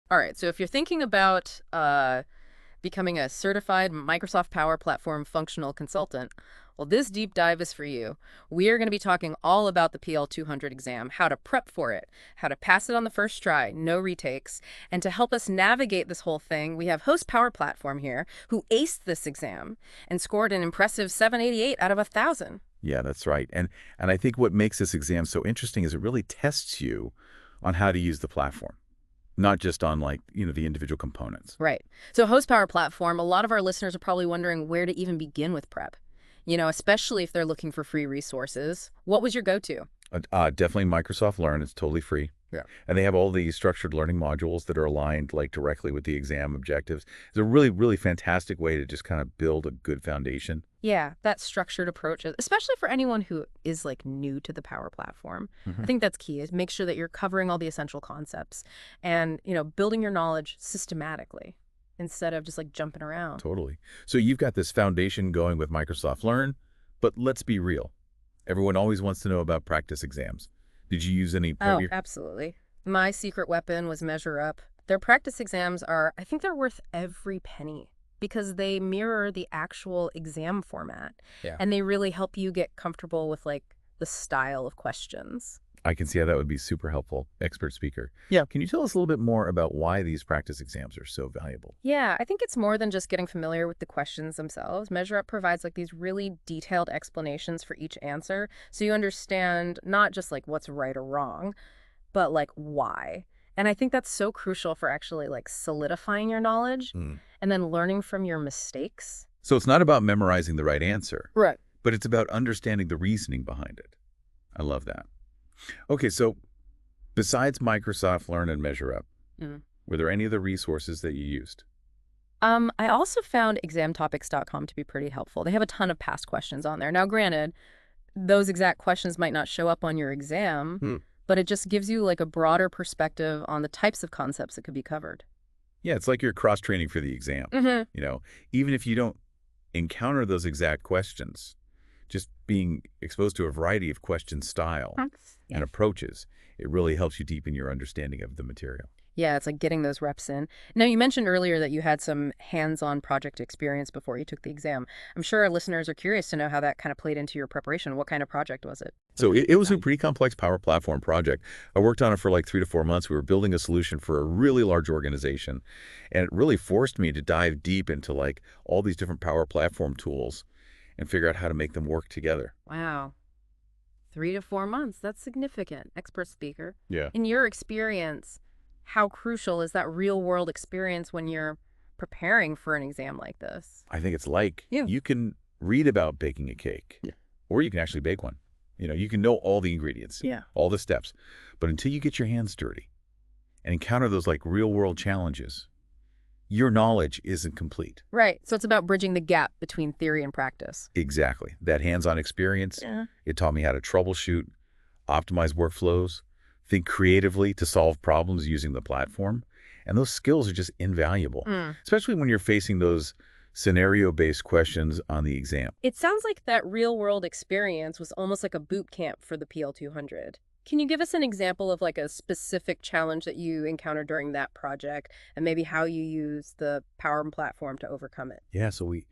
All right, so if you're thinking about becoming a certified Microsoft Power Platform functional consultant, well, this deep dive is for you. We are going to be talking all about the PL-200 exam, how to prep for it, how to pass it on the first try, no retakes. And to help us navigate this whole thing, we have Host Power Platform here, who aced this exam and scored an impressive 788 out of 1,000. Yeah, that's right. And I think what makes this exam so interesting is it really tests you on how to use the platform, not just on like, the individual components. Right. So Host Power Platform, a lot of our listeners are probably wondering where to even begin with prep, especially if they're looking for free resources. What was your go-to? Definitely Microsoft Learn. It's totally free. Yeah. And they have all these structured learning modules that are aligned like directly with the exam objectives. It's a really, really fantastic way to just kind of build a good foundation. Yeah, that structured approach, especially for anyone who is like new to the Power Platform. I think that's key, is make sure that you're covering all the essential concepts and, building your knowledge systematically instead of just like jumping around. Totally. So you've got this foundation going with Microsoft Learn, but let's be real. Everyone always wants to know about practice exams. Did you use any part of Oh, your... absolutely. My secret weapon was MeasureUp. Their practice exams I think they're worth every penny because they mirror the actual exam format. Yeah. And they really help you get comfortable with like the style of questions. I can see how that would be super helpful. Expert speaker. Yeah. Can you tell us a little bit more about why these practice exams are so valuable? Yeah, I think it's more than just getting familiar with the questions themselves. MeasureUp provides like these really detailed explanations for each answer, so you understand not just like what's right or wrong, but like why. And I think that's so crucial for actually like solidifying your knowledge Mm. and then learning from your mistakes. So it's not about memorizing the right answer, Right. but it's about understanding the reasoning behind it. I love that. Okay, so besides Microsoft Learn and MeasureUp, Mm. were there any other resources that you used? I also found ExamTopics.com to be pretty helpful. They have a ton of past questions on there. Now, granted, those exact questions might not show up on your exam, Hmm. but it just gives you like a broader perspective on the types of concepts that could be covered. Yeah, it's like you're cross-training for the exam. Mm-hmm. Even if you don't encounter those exact questions, just being exposed to a variety of question style and approaches, it really helps you deepen your understanding of the material. Yeah, it's like getting those reps in. Now, you mentioned earlier that you had some hands-on project experience before you took the exam. I'm sure our listeners are curious to know how that kind of played into your preparation. What kind of project was it? So it was a pretty complex Power Platform project. I worked on it for like 3 to 4 months. We were building a solution for a really large organization, and it really forced me to dive deep into like all these different Power Platform tools and figure out how to make them work together. Wow. 3 to 4 months. That's significant. Expert speaker. Yeah. In your experience, how crucial is that real-world experience when you're preparing for an exam like this? I think it's like Yeah. you can read about baking a cake, or you can actually bake one. You can know all the ingredients, Yeah. all the steps, but until you get your hands dirty and encounter those like real world challenges, your knowledge isn't complete. Right. So it's about bridging the gap between theory and practice. Exactly. That hands-on experience, Yeah. it taught me how to troubleshoot, optimize workflows, think creatively to solve problems using the platform. And those skills are just invaluable, especially when you're facing those scenario-based questions on the exam. It sounds like that real-world experience was almost like a boot camp for the PL-200. Can you give us an example of like a specific challenge that you encountered during that project and maybe how you use the Power Platform to overcome it? Yeah, so we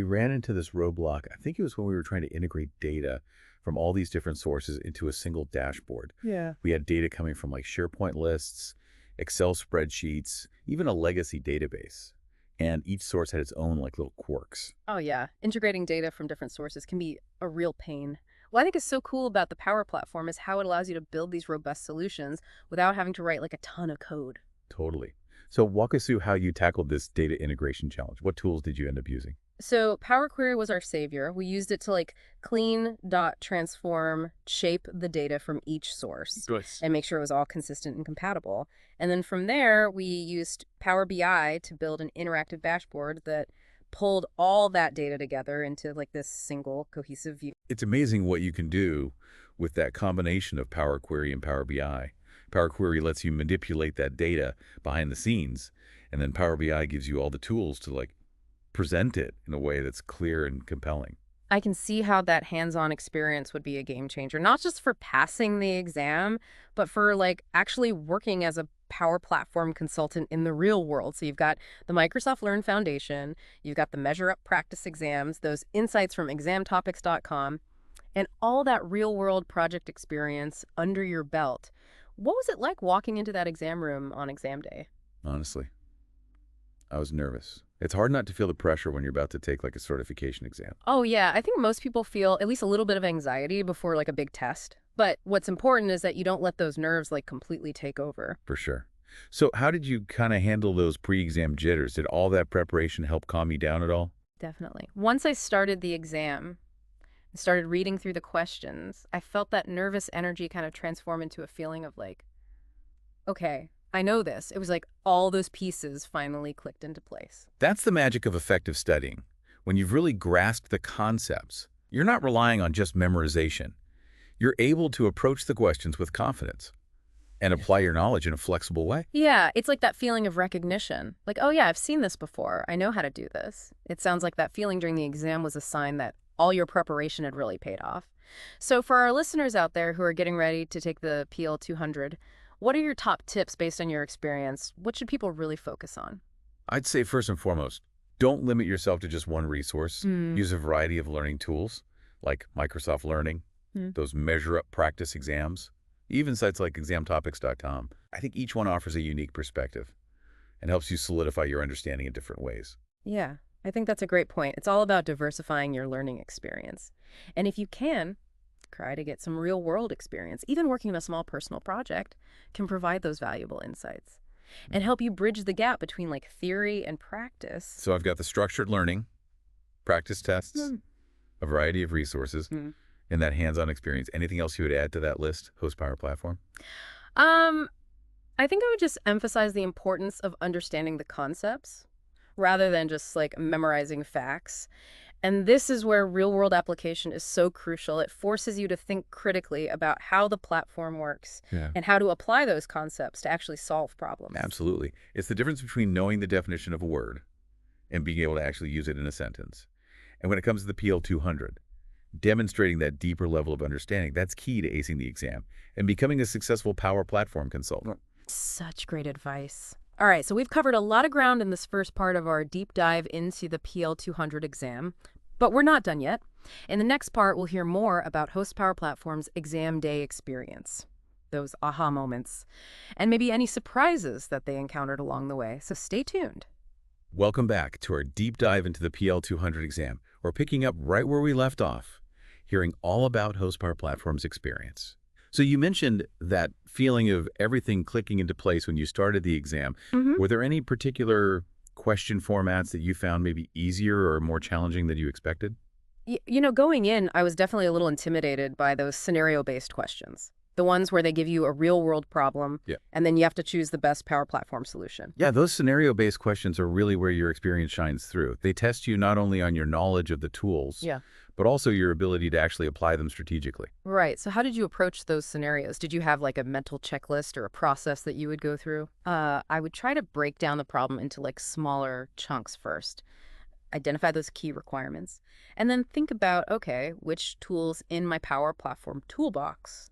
ran into this roadblock. I think it was when we were trying to integrate data from all these different sources into a single dashboard. Yeah. We had data coming from like SharePoint lists, Excel spreadsheets, even a legacy database. And each source had its own like little quirks. Oh, yeah. Integrating data from different sources can be a real pain. What I think is so cool about the Power Platform is how it allows you to build these robust solutions without having to write like a ton of code. Totally. So walk us through how you tackled this data integration challenge. What tools did you end up using? So Power Query was our savior. We used it to like clean, dot, transform, shape the data from each source and make sure it was all consistent and compatible. And then from there, we used Power BI to build an interactive dashboard that pulled all that data together into like this single cohesive view. It's amazing what you can do with that combination of Power Query and Power BI. Power Query lets you manipulate that data behind the scenes, and then Power BI gives you all the tools to like present it in a way that's clear and compelling. I can see how that hands-on experience would be a game changer, not just for passing the exam, but for like actually working as a Power Platform consultant in the real world. So you've got the Microsoft Learn Foundation, you've got the MeasureUp practice exams, those insights from ExamTopics.com, and all that real-world project experience under your belt. What was it like walking into that exam room on exam day? Honestly, I was nervous. It's hard not to feel the pressure when you're about to take like a certification exam. Oh, yeah. I think most people feel at least a little bit of anxiety before like a big test. But what's important is that you don't let those nerves like completely take over. For sure. So how did you kind of handle those pre-exam jitters? Did all that preparation help calm you down at all? Definitely. Once I started the exam and started reading through the questions, I felt that nervous energy kind of transform into a feeling of like, okay, I know this. It was like all those pieces finally clicked into place. That's the magic of effective studying. When you've really grasped the concepts, you're not relying on just memorization. You're able to approach the questions with confidence and apply your knowledge in a flexible way. Yeah, it's like that feeling of recognition. Like, oh yeah, I've seen this before. I know how to do this. It sounds like that feeling during the exam was a sign that all your preparation had really paid off. So for our listeners out there who are getting ready to take the PL-200, what are your top tips based on your experience? What should people really focus on? I'd say first and foremost, don't limit yourself to just one resource. Hmm. Use a variety of learning tools like Microsoft Learning, those MeasureUp practice exams, even sites like ExamTopics.com. I think each one offers a unique perspective and helps you solidify your understanding in different ways. Yeah, I think that's a great point. It's all about diversifying your learning experience. And if you can, try to get some real-world experience. Even working on a small personal project can provide those valuable insights and help you bridge the gap between like theory and practice. So I've got the structured learning, practice tests, a variety of resources, and that hands-on experience. Anything else you would add to that list, Host Power Platform? Um, I think I would just emphasize the importance of understanding the concepts rather than just like memorizing facts. And this is where real-world application is so crucial. It forces you to think critically about how the platform works and how to apply those concepts to actually solve problems. Absolutely. It's the difference between knowing the definition of a word and being able to actually use it in a sentence. And when it comes to the PL-200, demonstrating that deeper level of understanding, that's key to acing the exam and becoming a successful Power Platform consultant. Such great advice. All right, so we've covered a lot of ground in this first part of our deep dive into the PL-200 exam, but we're not done yet. In the next part, we'll hear more about Host Power Platform's exam day experience, those aha moments, and maybe any surprises that they encountered along the way. So stay tuned. Welcome back to our deep dive into the PL-200 exam. We're picking up right where we left off, hearing all about Host Power Platform's experience. So you mentioned that feeling of everything clicking into place when you started the exam. Were there any particular question formats that you found maybe easier or more challenging than you expected? Going in, I was definitely a little intimidated by those scenario-based questions. The ones where they give you a real-world problem, and then you have to choose the best Power Platform solution. Yeah, those scenario-based questions are really where your experience shines through. They test you not only on your knowledge of the tools, but also your ability to actually apply them strategically. Right. So how did you approach those scenarios? Did you have like a mental checklist or a process that you would go through? I would try to break down the problem into like smaller chunks first. Identify those key requirements, and then think about, okay, which tools in my Power Platform toolbox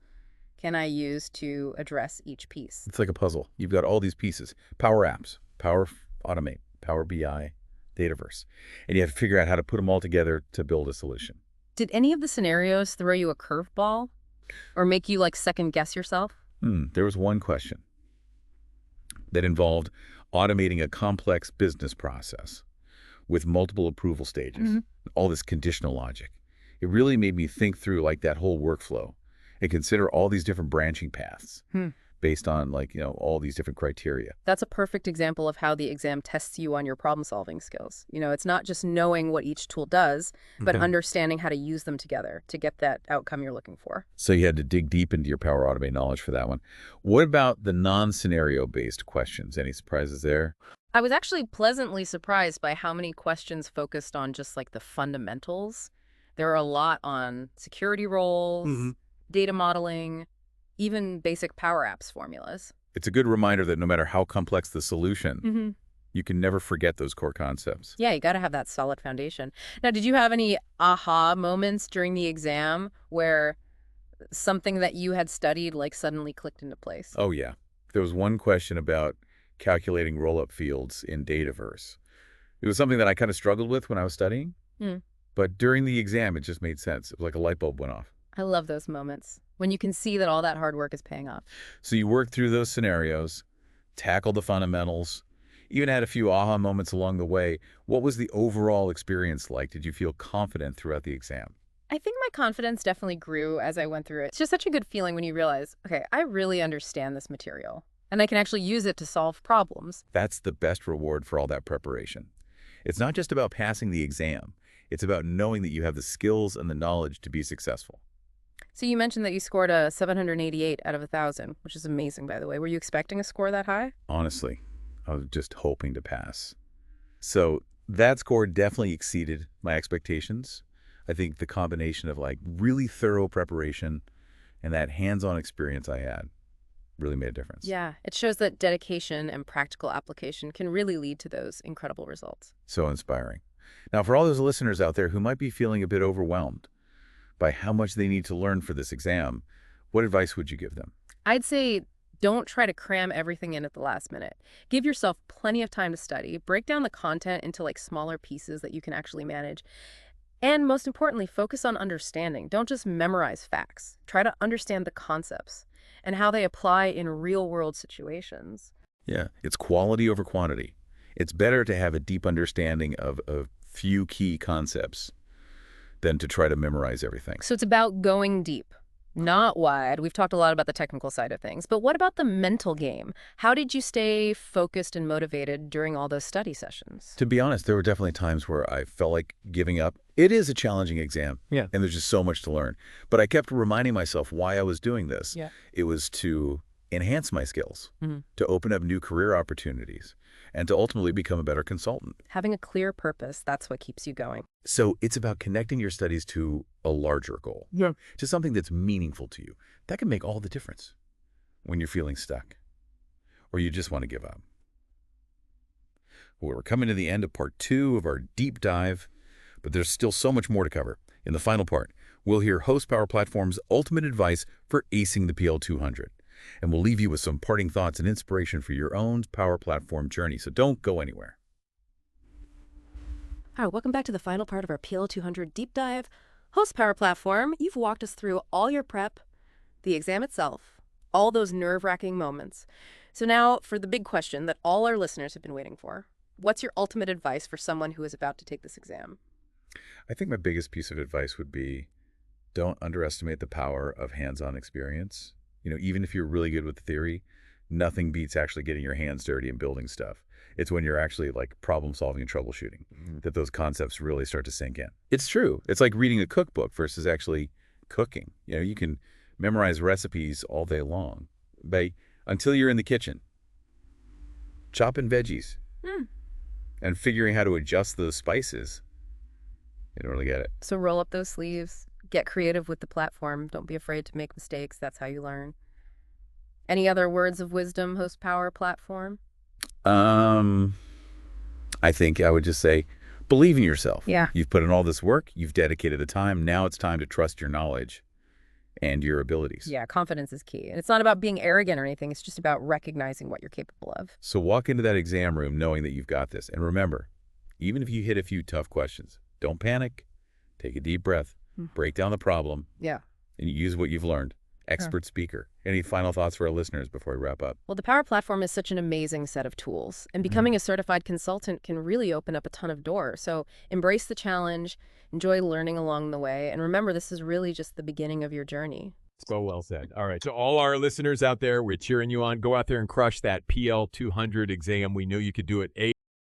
can I use to address each piece? It's like a puzzle. You've got all these pieces. Power Apps, Power Automate, Power BI, Dataverse. And you have to figure out how to put them all together to build a solution. Did any of the scenarios throw you a curveball or make you like second guess yourself? There was one question that involved automating a complex business process with multiple approval stages, all this conditional logic. It really made me think through like that whole workflow and consider all these different branching paths based on like, all these different criteria. That's a perfect example of how the exam tests you on your problem-solving skills. It's not just knowing what each tool does, but understanding how to use them together to get that outcome you're looking for. So you had to dig deep into your Power Automate knowledge for that one. What about the non-scenario-based questions? Any surprises there? I was actually pleasantly surprised by how many questions focused on just like the fundamentals. There are a lot on security roles, data modeling, even basic Power Apps formulas. It's a good reminder that no matter how complex the solution, you can never forget those core concepts. Yeah, you got to have that solid foundation. Now, did you have any aha moments during the exam where something that you had studied like suddenly clicked into place? Oh, yeah. There was one question about calculating roll-up fields in Dataverse. It was something that I kind of struggled with when I was studying, Hmm. but during the exam, it just made sense. It was like a light bulb went off. I love those moments when you can see that all that hard work is paying off. So you worked through those scenarios, tackled the fundamentals, even had a few aha moments along the way. What was the overall experience like? Did you feel confident throughout the exam? I think my confidence definitely grew as I went through it. It's just such a good feeling when you realize, okay, I really understand this material and I can actually use it to solve problems. That's the best reward for all that preparation. It's not just about passing the exam. It's about knowing that you have the skills and the knowledge to be successful. So you mentioned that you scored a 788 out of 1,000, which is amazing, by the way. Were you expecting a score that high? Honestly, I was just hoping to pass. So that score definitely exceeded my expectations. I think the combination of like really thorough preparation and that hands-on experience I had really made a difference. Yeah, it shows that dedication and practical application can really lead to those incredible results. So inspiring. Now, for all those listeners out there who might be feeling a bit overwhelmed by how much they need to learn for this exam, what advice would you give them? I'd say don't try to cram everything in at the last minute. Give yourself plenty of time to study. Break down the content into like smaller pieces that you can actually manage. And most importantly, focus on understanding. Don't just memorize facts. Try to understand the concepts and how they apply in real-world situations. Yeah, it's quality over quantity. It's better to have a deep understanding of a few key concepts than to try to memorize everything. So it's about going deep, not wide. We've talked a lot about the technical side of things, but what about the mental game? How did you stay focused and motivated during all those study sessions? To be honest, there were definitely times where I felt like giving up. It is a challenging exam, Yeah. and there's just so much to learn. But I kept reminding myself why I was doing this. Yeah. It was to enhance my skills, Mhm. to open up new career opportunities, and to ultimately become a better consultant. Having a clear purpose, that's what keeps you going. So it's about connecting your studies to a larger goal, Yeah. to something that's meaningful to you. That can make all the difference when you're feeling stuck or you just want to give up. Well, we're coming to the end of part 2 of our deep dive, but there's still so much more to cover. In the final part, we'll hear Host Power Platform's ultimate advice for acing the PL-200. And we'll leave you with some parting thoughts and inspiration for your own Power Platform journey. So don't go anywhere. All right, welcome back to the final part of our PL-200 deep dive. Host Power Platform, you've walked us through all your prep, the exam itself, all those nerve-wracking moments. So now for the big question that all our listeners have been waiting for. What's your ultimate advice for someone who is about to take this exam? I think my biggest piece of advice would be don't underestimate the power of hands-on experience. You know, even if you're really good with the theory, nothing beats actually getting your hands dirty and building stuff. It's when you're actually like problem solving and troubleshooting that those concepts really start to sink in. It's true. It's like reading a cookbook versus actually cooking. You know, you can memorize recipes all day long, but until you're in the kitchen, chopping veggies and figuring how to adjust those spices, you don't really get it. So roll up those sleeves, get creative with the platform. Don't be afraid to make mistakes. That's how you learn. Any other words of wisdom, Host Power Platform? I think I would just say, believe in yourself. Yeah. You've put in all this work. You've dedicated the time. Now it's time to trust your knowledge and your abilities. Yeah, confidence is key. And it's not about being arrogant or anything. It's just about recognizing what you're capable of. So walk into that exam room knowing that you've got this. And remember, even if you hit a few tough questions, don't panic. Take a deep breath. Break down the problem. Yeah. And use what you've learned. Expert speaker. Any final thoughts for our listeners before we wrap up? Well, the Power Platform is such an amazing set of tools, and becoming a certified consultant can really open up a ton of doors. So embrace the challenge, enjoy learning along the way, and remember, this is really just the beginning of your journey. So well said. All right. So all our listeners out there, we're cheering you on. Go out there and crush that PL-200 exam. We know you could do it.